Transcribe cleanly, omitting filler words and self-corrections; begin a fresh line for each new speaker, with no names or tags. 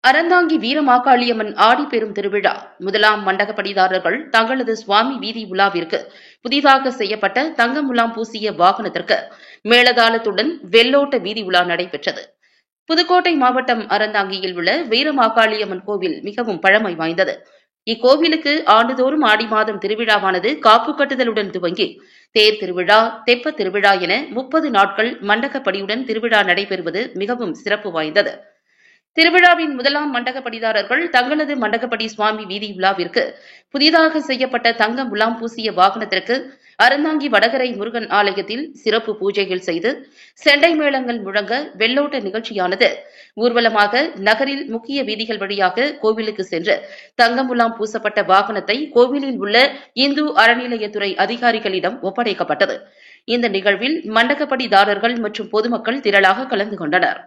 அறந்தாங்கி வீரமாகாளியம்மன் ஆடிப்பெரும் திருவிழா முதலாம் மண்டகப்படிதாரர்கள் தங்களது சுவாமி வீதி உலாவிற்கு புதிதாக செய்யப்பட்ட தங்க முலாம் பூசிய வாகனத்திற்கு மேளதாளத்துடன் வெள்ளோட்ட வீதி உலா நடைபெற்றது. புதுக்கோட்டை மாவட்டம் அறந்தாங்கியில் உள்ள வீரமாகாளியம்மன் கோவில் மிகவும் பழமை வாய்ந்தது. இக்கோவிலுக்கு ஆண்டுதோறும் ஆடி மாதம் திருவிழாவானது காப்பு கட்டுதலுடன் துவங்கி தேர் திருவிழா, தெப்ப திருவிழா என 30 நாட்கள் மண்டகப்படியுடன் திருவிழா நடைபெறுவது மிகவும் சிறப்பு வாய்ந்தது. திருவிழாவின் முதலாம் மண்டகப்படிதாரர்கள் தங்களது மண்டகப்படி சுவாமி வீதி உலாவிற்கு புதிதாக செய்யப்பட்ட தங்க முலாம் பூசிய வாகனத்திற்கு அறந்தாங்கி வடகரை முருகன் ஆலயத்தில் சிறப்பு பூஜைகள் செய்து செண்டை மேளங்கள் முழங்க வெள்ளோட்ட நிகழ்ச்சியானது ஊர்வலமாக நகரில் முக்கிய வீதிகள் வழியாக கோவிலுக்கு சென்று தங்க முலாம் பூசப்பட்ட வாகனத்தை கோவிலில் உள்ள இந்து அறநிலையத்துறை அதிகாரிகளிடம் ஒப்படைக்கப்பட்டது. இந்த நிகழ்வில் மண்டகப்படிதாரர்கள் மற்றும் பொதுமக்கள் திரளாக கலந்து கொண்டனர்.